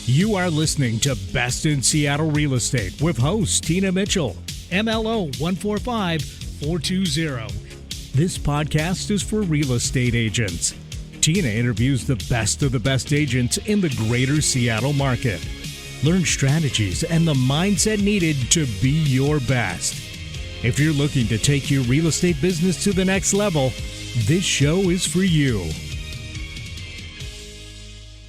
You are listening to Best in Seattle Real Estate with host Tina Mitchell, MLO 145420. This podcast is for real estate agents. Tina interviews the best of the best agents in the greater Seattle market. Learn strategies and the mindset needed to be your best. If you're looking to take your real estate business to the next level, this show is for you.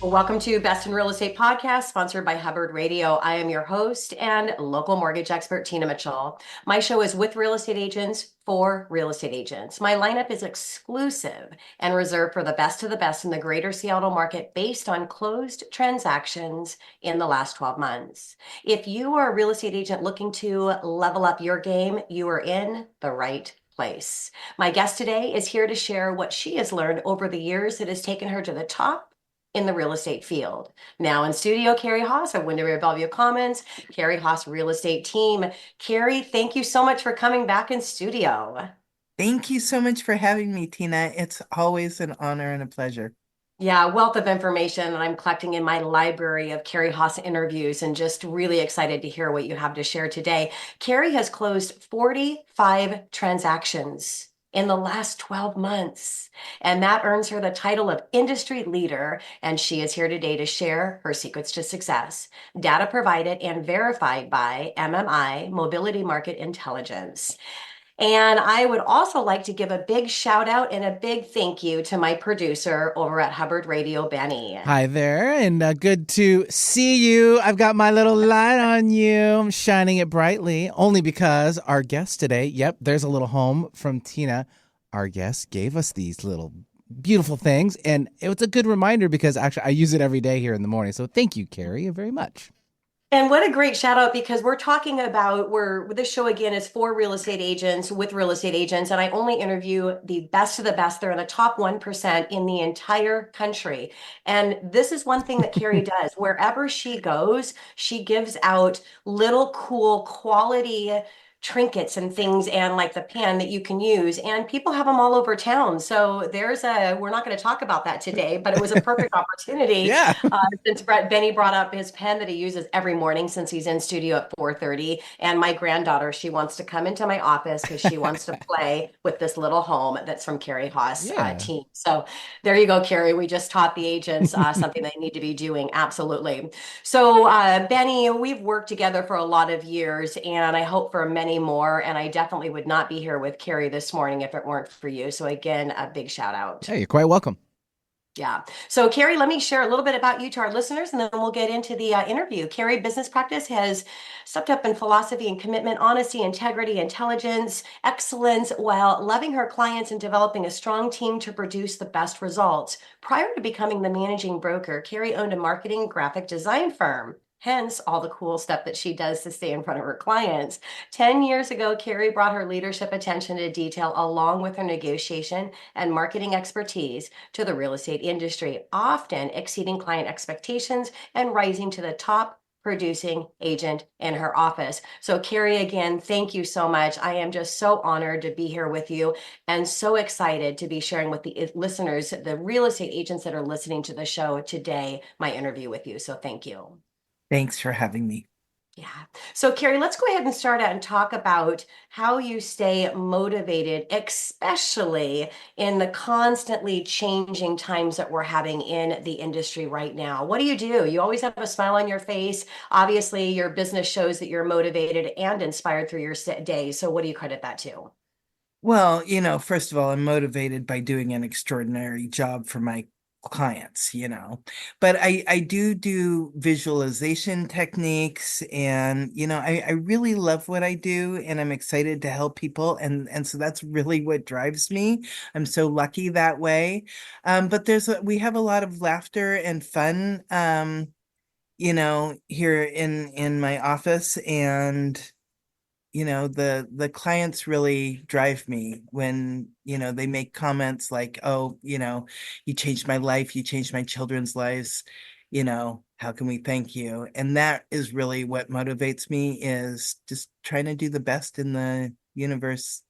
Welcome to Best in Real Estate Podcast, sponsored by Hubbard Radio. I am your host and local mortgage expert, Tina Mitchell. My show is with real estate agents for real estate agents. My lineup is exclusive and reserved for the best of the best in the greater Seattle market based on closed transactions in the last 12 months. If you are a real estate agent looking to level up your game, you are in the right place. My guest today is here to share what she has learned over the years that has taken her to the top in the real estate field. Now in studio, Kari Haas of Windermere Bellevue Commons, Kari Haas Real Estate Team. Kari, thank you so much for coming back in studio. Thank you so much for having me, Tina. It's always an honor and a pleasure. Yeah, a wealth of information that I'm collecting in my library of Kari Haas interviews, and just really excited to hear what you have to share today. Kari has closed 45 transactions in the last 12 months. And that earns her the title of industry leader. And she is here today to share her secrets to success. Data provided and verified by MMI, Mobility Market Intelligence. And I would also like to give a big shout out and a big thank you to my producer over at Hubbard Radio, Benny. Hi there, and good to see you. I've got my little light on you. I'm shining it brightly, only because our guest today, yep, there's a little home from Tina. Our guest gave us these little beautiful things, and it was a good reminder because actually I use it every day here in the morning. So thank you, Kari, very much. And what a great shout out, because we're talking about this show again is for real estate agents with real estate agents. And I only interview the best of the best. They're in the top 1% in the entire country. And this is one thing that Kari does. Wherever she goes, she gives out little cool quality trinkets and things, and like the pen that you can use, and people have them all over town. So we're not going to talk about that today, but it was a perfect opportunity. Yeah. Since Benny brought up his pen that he uses every morning since he's in studio at 4:30. And my granddaughter, she wants to come into my office because she wants to play with this little home that's from Kari Haas team. So there you go, Kari. We just taught the agents something they need to be doing. Absolutely. So Benny, we've worked together for a lot of years, and I hope for many more. And I definitely would not be here with Kari this morning if it weren't for you. So again, a big shout out. Hey, you're quite welcome. Yeah. So Kari, let me share a little bit about you to our listeners, and then we'll get into the interview. Kari Business Practice has stepped up in philosophy and commitment, honesty, integrity, intelligence, excellence, while loving her clients and developing a strong team to produce the best results. Prior to becoming the managing broker, Kari owned a marketing graphic design firm. Hence, all the cool stuff that she does to stay in front of her clients. 10 years ago, Kari brought her leadership attention to detail along with her negotiation and marketing expertise to the real estate industry, often exceeding client expectations and rising to the top producing agent in her office. So Kari, again, thank you so much. I am just so honored to be here with you and so excited to be sharing with the listeners, the real estate agents that are listening to the show today, my interview with you. So thank you. Thanks for having me. Yeah. So Kari, let's go ahead and start out and talk about how you stay motivated, especially in the constantly changing times that we're having in the industry right now. What do? You always have a smile on your face. Obviously, your business shows that you're motivated and inspired through your day. So what do you credit that to? Well, first of all, I'm motivated by doing an extraordinary job for my clients, but I do visualization techniques, and I really love what I do, and I'm excited to help people, and so that's really what drives me. I'm so lucky that way. But we have a lot of laughter and fun here in my office, and the clients really drive me when, they make comments like, oh, you changed my life, you changed my children's lives, how can we thank you? And that is really what motivates me, is just trying to do the best in the universe,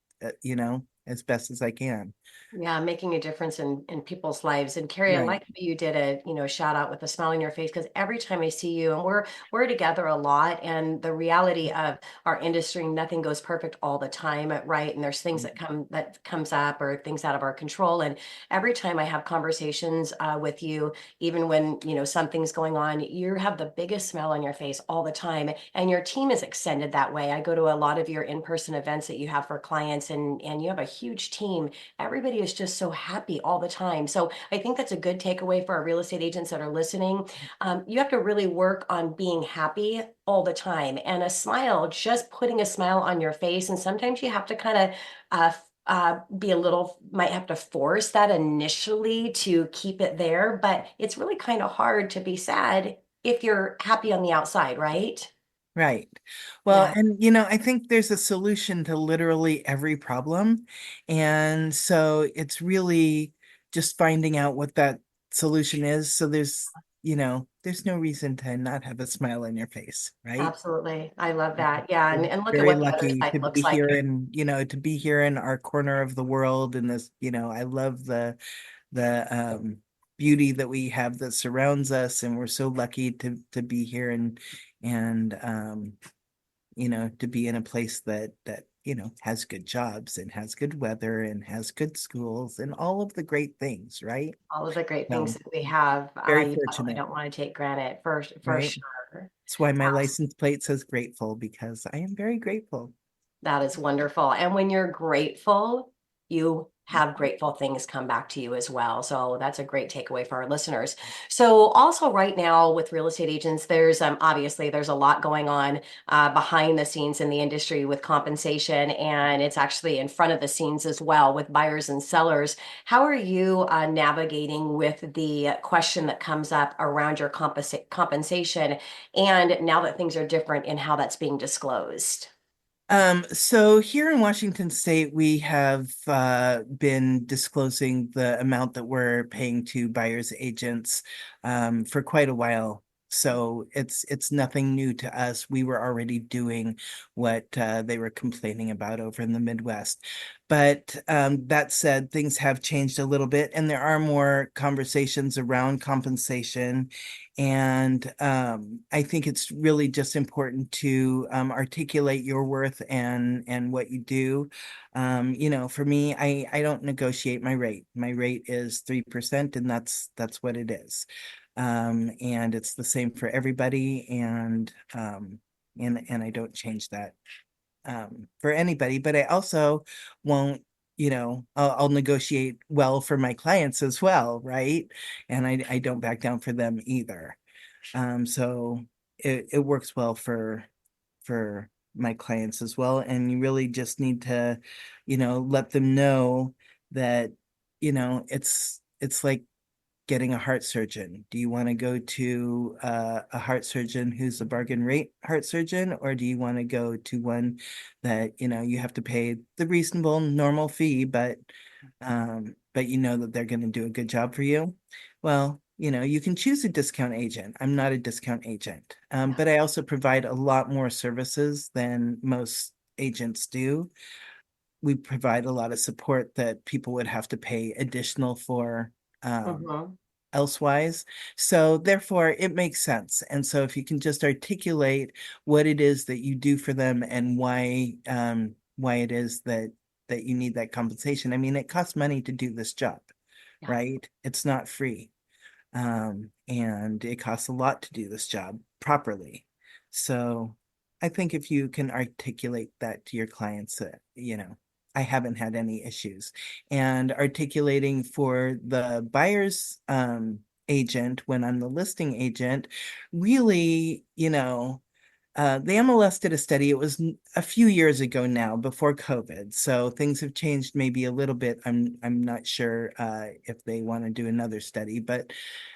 as best as I can. Yeah, making a difference in people's lives. And Carrie, I Right. like how you did a, shout out with a smile on your face, because every time I see you, and we're together a lot, and the reality of our industry, nothing goes perfect all the time, right? And there's things that comes up, or things out of our control. And every time I have conversations with you, even when something's going on, you have the biggest smile on your face all the time, and your team is extended that way. I go to a lot of your in-person events that you have for clients, and you have a huge team. Everybody is just so happy all the time. So I think that's a good takeaway for our real estate agents that are listening. You have to really work on being happy all the time, and a smile, just putting a smile on your face. And sometimes you have to kind of be a little, might have to force that initially to keep it there, but it's really kind of hard to be sad if you're happy on the outside, right? Right. Well, Yeah, and I think there's a solution to literally every problem. And so it's really just finding out what that solution is. So there's no reason to not have a smile on your face, right? absolutely. I love that. Yeah, We're and look at very what the other lucky side to be looks like. here and, to be here in our corner of the world in this, I love the beauty that we have that surrounds us, and we're so lucky to be here and to be in a place that has good jobs and has good weather and has good schools and all of the great things, right? All of the great things So that we have, very you definitely fortunate, don't want to take granted, for right? sure. That's why my license plate says grateful, because I am very grateful. That is wonderful. And when you're grateful, you have grateful things come back to you as well. So that's a great takeaway for our listeners. So also right now with real estate agents, there's obviously there's a lot going on behind the scenes in the industry with compensation, and it's actually in front of the scenes as well with buyers and sellers. How are you navigating with the question that comes up around your compensation, and now that things are different in how that's being disclosed? So here in Washington State, we have been disclosing the amount that we're paying to buyers agents for quite a while. So it's nothing new to us. We were already doing what they were complaining about over in the Midwest. But that said, things have changed a little bit, and there are more conversations around compensation. And I think it's really just important to articulate your worth and what you do. For me, I don't negotiate my rate. My rate is 3%, and that's what it is. And it's the same for everybody, and I don't change that for anybody. But I also won't. I'll negotiate well for my clients as well, right? And I don't back down for them either. So it works well for my clients as well. And you really just need to, let them know that, it's like getting a heart surgeon. Do you want to go to a heart surgeon who's a bargain rate heart surgeon, or do you want to go to one that you have to pay the reasonable normal fee, but you know that they're going to do a good job for you? Well, you can choose a discount agent. I'm not a discount agent, but I also provide a lot more services than most agents do. We provide a lot of support that people would have to pay additional for. Mhm. Elsewise. So therefore it makes sense. And so if you can just articulate what it is that you do for them and why it is that you need that compensation. I mean, it costs money to do this job, Yeah. right? It's not free. And it costs a lot to do this job properly. So I think if you can articulate that to your clients, I haven't had any issues. And articulating for the buyer's agent when I'm the listing agent, really, the MLS did a study. It was a few years ago now, before COVID. So things have changed maybe a little bit. I'm not sure if they want to do another study, but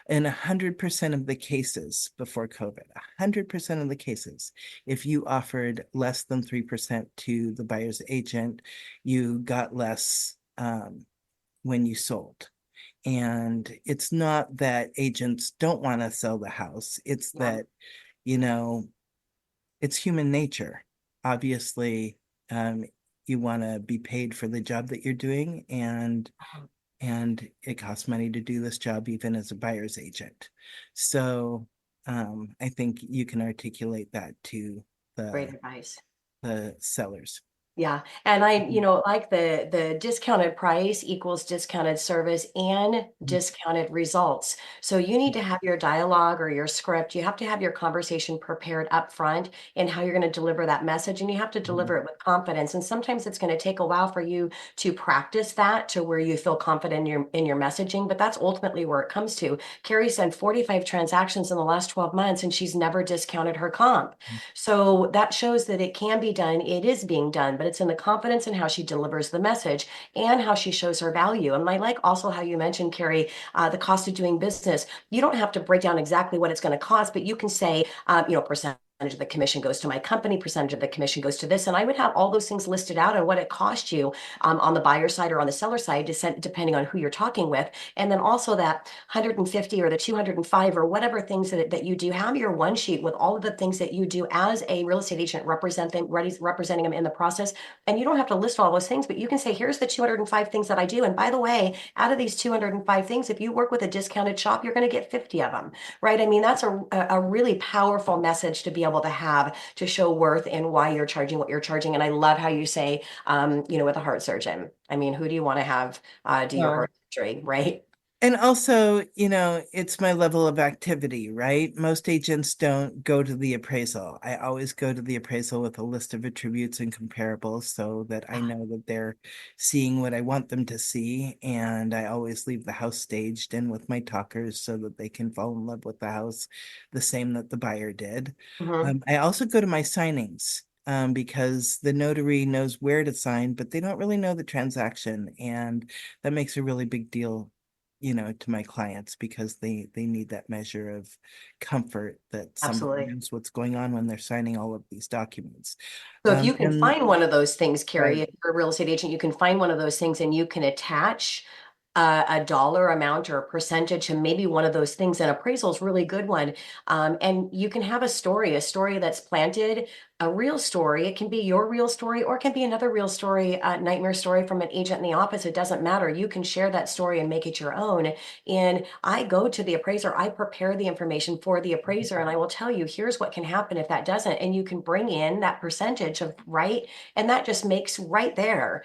in 100% of the cases before COVID, 100% of the cases, if you offered less than 3% to the buyer's agent, you got less when you sold. And it's not that agents don't want to sell the house. It's Yeah. that, you know, it's human nature. Obviously, um, you want to be paid for the job that you're doing, and it costs money to do this job even as a buyer's agent. So I think you can articulate that to Great advice. the sellers. Yeah. And like the discounted price equals discounted service and discounted results. So you need to have your dialogue or your script. You have to have your conversation prepared up front in how you're going to deliver that message, and you have to deliver it with confidence. And sometimes it's going to take a while for you to practice that to where you feel confident in your messaging, but that's ultimately where it comes to. Kari said 45 transactions in the last 12 months, and she's never discounted her comp. So that shows that it can be done. It is being done, but it's in the confidence in how she delivers the message and how she shows her value. And I like also how you mentioned, Kari, the cost of doing business. You don't have to break down exactly what it's going to cost, but you can say, percentage of the commission goes to my company, percentage of the commission goes to this. And I would have all those things listed out and what it cost you on the buyer side or on the seller side, depending on who you're talking with. And then also that 150 or the 205 or whatever things that you do, have your one sheet with all of the things that you do as a real estate agent, representing them in the process. And you don't have to list all those things, but you can say, here's the 205 things that I do. And by the way, out of these 205 things, if you work with a discounted shop, you're going to get 50 of them, right? I mean, that's a really powerful message to be able to have to show worth and why you're charging what you're charging. And I love how you say, with a heart surgeon. I mean, who do you want to have do your heart surgery, right? And also, it's my level of activity, right? Most agents don't go to the appraisal. I always go to the appraisal with a list of attributes and comparables so that I know that they're seeing what I want them to see. And I always leave the house staged in with my talkers so that they can fall in love with the house the same that the buyer did. I also go to my signings. Because the notary knows where to sign, but they don't really know the transaction. And that makes a really big deal, to my clients, because they need that measure of comfort that somebody knows what's going on when they're signing all of these documents. So if you can find one of those things, Kari, Right. if you're a real estate agent, you can find one of those things and you can attach a dollar amount or a percentage to maybe one of those things. And appraisal is a really good one. And you can have a story that's planted, a real story. It can be your real story, or it can be another real story, a nightmare story from an agent in the office. It doesn't matter. You can share that story and make it your own. And I go to the appraiser, I prepare the information for the appraiser, and I will tell you, here's what can happen if that doesn't. And you can bring in that percentage of right. And that just makes right there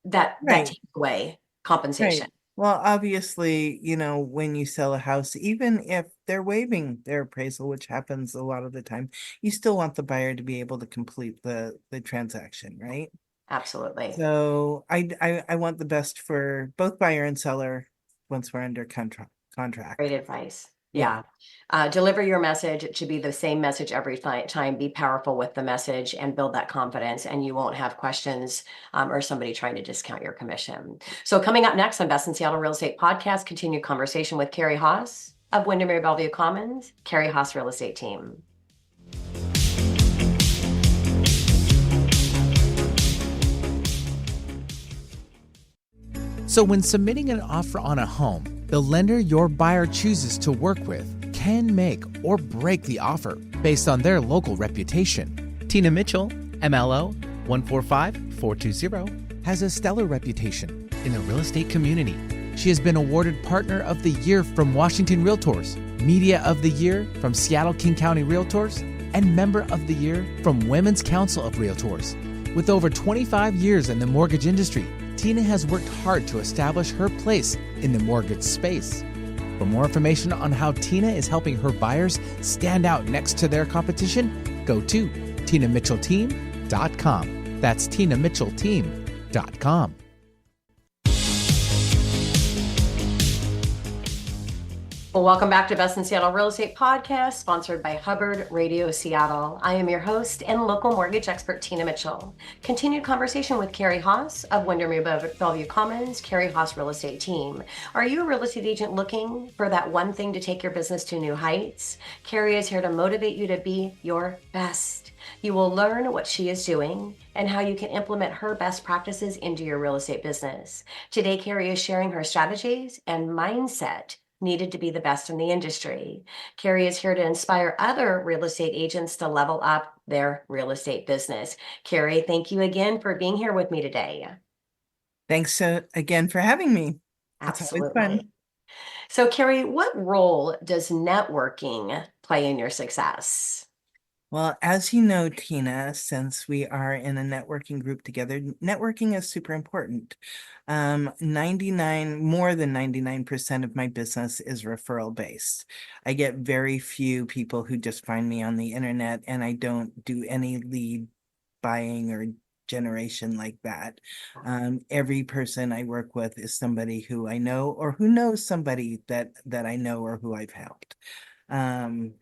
that takes away compensation. Right. Well, obviously, when you sell a house, even if they're waiving their appraisal, which happens a lot of the time, you still want the buyer to be able to complete the transaction, right? Absolutely. So I want the best for both buyer and seller once we're under contract. Great advice. Yeah. Deliver your message. It should be the same message every time. Be powerful with the message and build that confidence, and you won't have questions or somebody trying to discount your commission. So coming up next on Best in Seattle Real Estate Podcast, continued conversation with Kari Haas of Windermere Bellevue Commons, Kari Haas Real Estate Team. So when submitting an offer on a home, the lender your buyer chooses to work with can make or break the offer based on their local reputation. Tina Mitchell, MLO 145420, has a stellar reputation in the real estate community. She has been awarded Partner of the Year from Washington Realtors, Media of the Year from Seattle King County Realtors, and Member of the Year from Women's Council of Realtors. With over 25 years in the mortgage industry, Tina has worked hard to establish her place in the mortgage space. For more information on how Tina is helping her buyers stand out next to their competition, go to TinaMitchellTeam.com. That's TinaMitchellTeam.com. Well, welcome back to Best in Seattle Real Estate Podcast, sponsored by Hubbard Radio Seattle. I am your host and local mortgage expert, Tina Mitchell. Continued conversation with Kari Haas of Windermere Bellevue Commons, Kari Haas Real Estate Team. Are you a real estate agent looking for that one thing to take your business to new heights? Kari is here to motivate you to be your best. You will learn what she is doing and how you can implement her best practices into your real estate business. Today, Kari is sharing her strategies and mindset needed to be the best in the industry. Kari is here to inspire other real estate agents to level up their real estate business. Kari, thank you again for being here with me today. Thanks again for having me. It's always Absolutely. fun. So, Kari, what role does networking play in your success? Well, as you know, Tina, since we are in a networking group together, networking is super important. 99, more than 99% of my business is referral based. I get very few people who just find me on the internet, and I don't do any lead buying or generation like that. Every person I work with is somebody who I know or who knows somebody that I know or who I've helped. Um,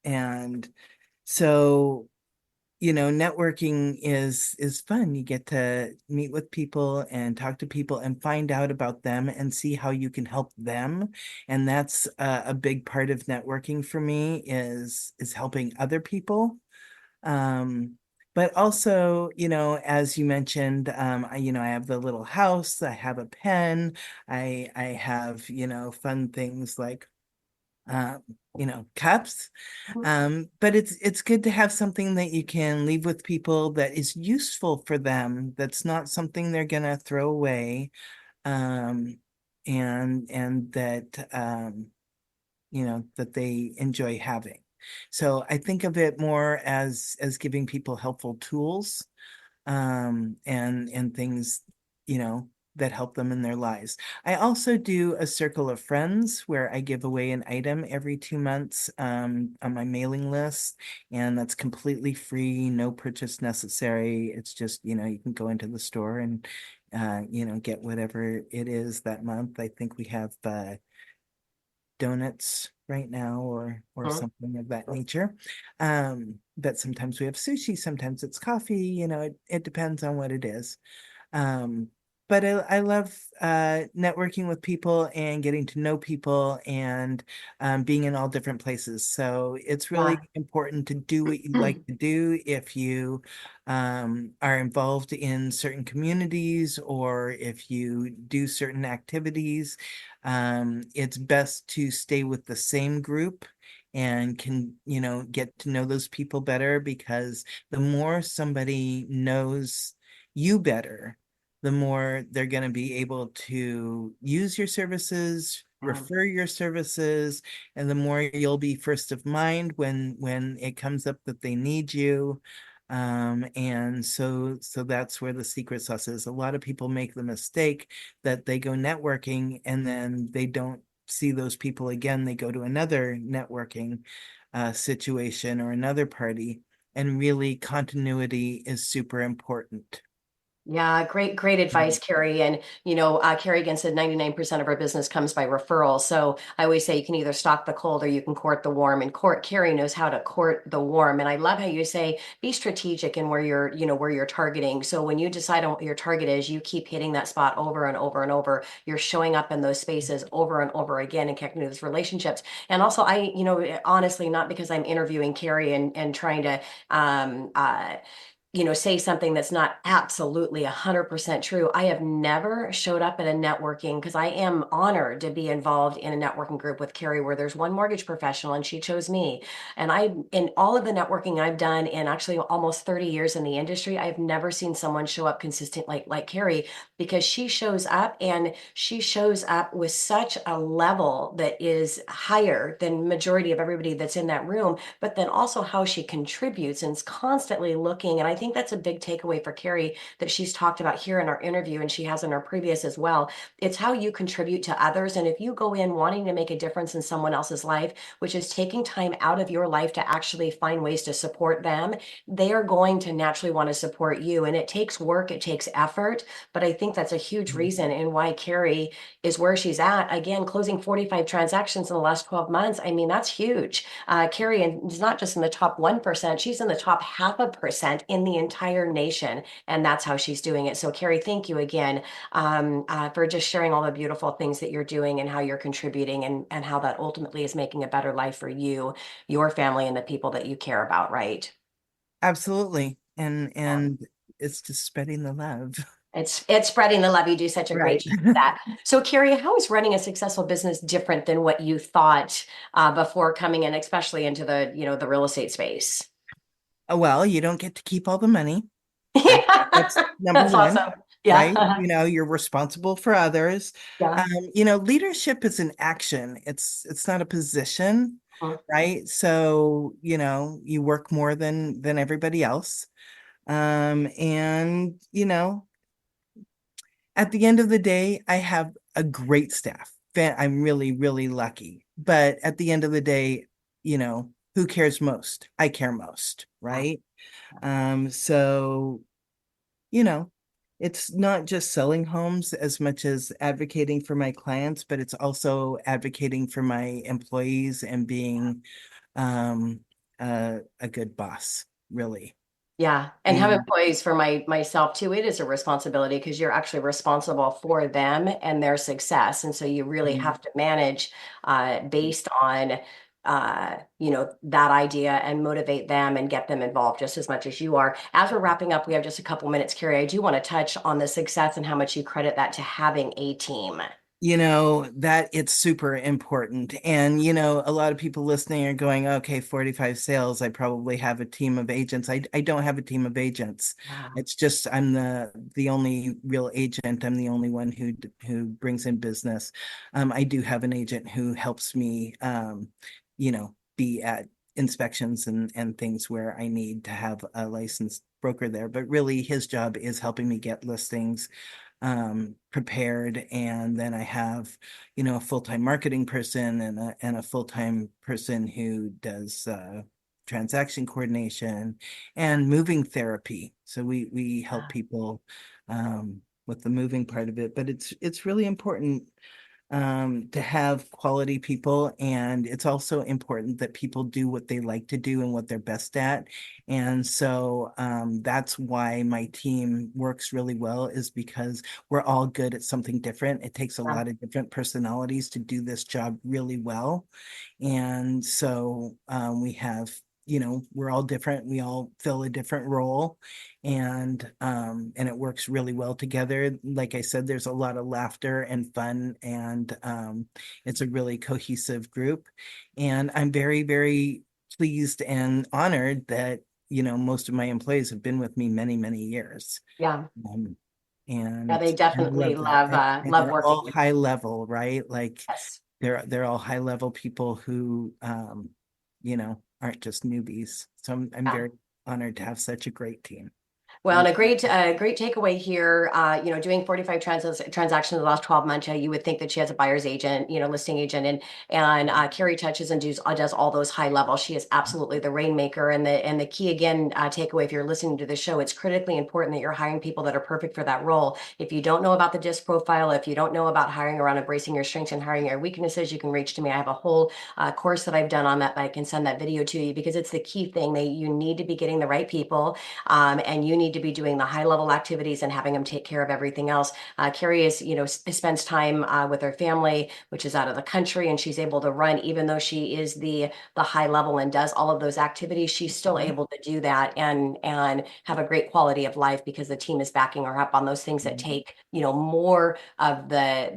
and so, networking is fun. You get to meet with people and talk to people and find out about them and see how you can help them. And that's a big part of networking for me is helping other people. Um, but also, as you mentioned, I have the little house, I have a pen, I have, fun things like uh, cups. But it's good to have something that you can leave with people that is useful for them, that's not something they're gonna throw away, um, and that that they enjoy having. So I think of it more as giving people helpful tools, and things, you know, that help them in their lives. I also do a circle of friends where I give away an item every 2 months, on my mailing list, and that's completely free, no purchase necessary. It's just, you can go into the store and get whatever it is that month. I think we have donuts right now or Mhm. something of that nature. But sometimes we have sushi, sometimes it's coffee, it depends on what it is. Um, but I love networking with people and getting to know people and being in all different places. So it's Yeah. really important to do what you like to do if you are involved in certain communities or if you do certain activities. It's best to stay with the same group and can, get to know those people better, because the more somebody knows you better, the more they're going to be able to use your services, Yeah. refer your services, and the more you'll be first of mind when it comes up that they need you. And so that's where the secret sauce is. A lot of people make the mistake that they go networking and then they don't see those people again. They go to another networking situation or another party, and really continuity is super important. Yeah, great advice, Carrie. And Carrie again said 99% of our business comes by referral. So I always say you can either stalk the cold or you can court the warm. And Carrie knows how to court the warm. And I love how you say be strategic in where you're targeting. So when you decide on what your target is, you keep hitting that spot over and over and over. You're showing up in those spaces over and over again and connecting to those relationships. And also, honestly, not because I'm interviewing Carrie and trying to um uh say something that's not absolutely 100% true. I have never showed up at a networking because I am honored to be involved in a networking group with Carrie where there's one mortgage professional and she chose me. And in all of the networking I've done in actually almost 30 years in the industry, I've never seen someone show up consistent like Carrie, because she shows up and she shows up with such a level that is higher than majority of everybody that's in that room, but then also how she contributes and is constantly looking. And I think that's a big takeaway for Carrie that she's talked about here in our interview and she has in our previous as well. It's how you contribute to others. And if you go in wanting to make a difference in someone else's life, which is taking time out of your life to actually find ways to support them, they are going to naturally want to support you. And it takes work, it takes effort. But I think that's a huge reason in why Carrie is where she's at. Again, closing 45 transactions in the last 12 months. I mean, that's huge. Carrie is not just in the top 1%, she's in the top 0.5% in the entire nation. And that's how she's doing it. So, Carrie, thank you again for just sharing all the beautiful things that you're doing and how you're contributing and how that ultimately is making a better life for you, your family, and the people that you care about, right? Absolutely. And Yeah. and it's just spreading the love. It's spreading the love. You do such a great Right. job with that. So, Kari, how is running a successful business different than what you thought before coming in, especially into the real estate space? Well, you don't get to keep all the money. That's Yeah, number that's one, awesome. Yeah, right? You're responsible for others. yeah. Leadership is an action. It's not a position, Mhm. right? So, you work more than everybody else. And at the end of the day, I have a great staff. I'm really, really lucky. But at the end of the day, who cares most? I care most, right? So, you know, it's not just selling homes as much as advocating for my clients, but it's also advocating for my employees and being um, a good boss, really. Yeah, and have And employees for myself too. It is a responsibility because you're actually responsible for them and their success, and so you really have to manage based on that idea and motivate them and get them involved just as much as you are. As we're wrapping up, we have just a couple minutes, Kari. I do want to touch on the success and how much you credit that to having a team. that it's super important. And, a lot of people listening are going, okay, 45 sales. I probably have a team of agents. I don't have a team of agents. Wow. It's just I'm the only real agent. I'm the only one who brings in business. I do have an agent who helps me, be at inspections and things where I need to have a licensed broker there. But really, his job is helping me get listings prepared. And then I have, a full-time marketing person and a full-time person who does transaction coordination and moving therapy. So we help people with the moving part of it, but it's really important to have quality people. And it's also important that people do what they like to do and what they're best at. And so that's why my team works really well, is because we're all good at something different. It takes a lot of different personalities to do this job really well. And so we have, we're all different. We all fill a different role, and it works really well together. Like I said, there's a lot of laughter and fun, and it's a really cohesive group. And I'm very, very pleased and honored that, most of my employees have been with me many, many years. Yeah, Um, yeah, and they I definitely love that. And love they're working all with high level, right? Like us. they're all high level people who aren't just newbies. So I'm Yeah. very honored to have such a great team. Well, and a great takeaway here, doing 45 transactions in the last 12 months, you would think that she has a buyer's agent, listing agent, and Kari touches and does all those high levels. She is absolutely the rainmaker. And the key again, takeaway, if you're listening to the show, it's critically important that you're hiring people that are perfect for that role. If you don't know about the DISC profile, if you don't know about hiring around embracing your strengths and hiring your weaknesses, you can reach to me. I have a whole course that I've done on that I can send that video to you, because it's the key thing that you need to be getting the right people, and you need to be doing the high level activities and having them take care of everything else. Kari is, spends time with her family, which is out of the country, and she's able to run, even though she is the high level and does all of those activities, she's still able to do that and have a great quality of life, because the team is backing her up on those things that take, more of the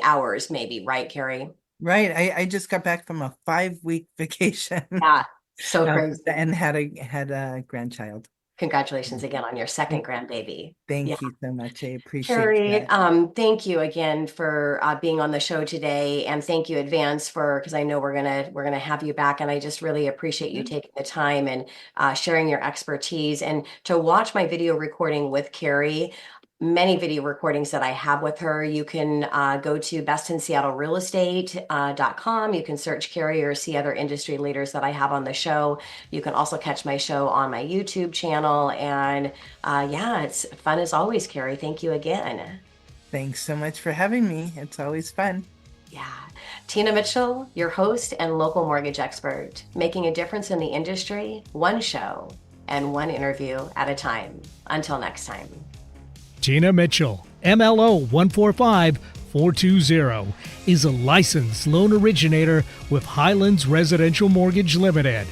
hours, maybe, right, Kari? Right. I just got back from a 5-week vacation. Yeah, so crazy. And had a grandchild. Congratulations again on your second Thank grandbaby. Yeah. thank you so much. I appreciate Kari, that. thank you again for being on the show today, and thank you advance because I know we're gonna have you back, and I just really appreciate you taking the time and sharing your expertise. And to watch my video recording with Kari, many video recordings that I have with her, you can go to bestinseattlerealestate.com. You can search Kari or see other industry leaders that I have on the show. You can also catch my show on my YouTube channel. And yeah, it's fun as always, Kari. Thank you again. Thanks so much for having me. It's always fun. Yeah. Tina Mitchell, your host and local mortgage expert, making a difference in the industry, one show and one interview at a time. Until next time. Tina Mitchell, MLO 145420, is a licensed loan originator with Highlands Residential Mortgage Limited.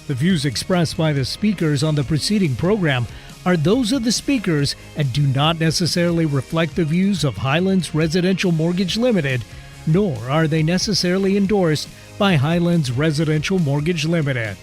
The views expressed by the speakers on the preceding program are those of the speakers and do not necessarily reflect the views of Highlands Residential Mortgage Limited, nor are they necessarily endorsed by Highlands Residential Mortgage Limited.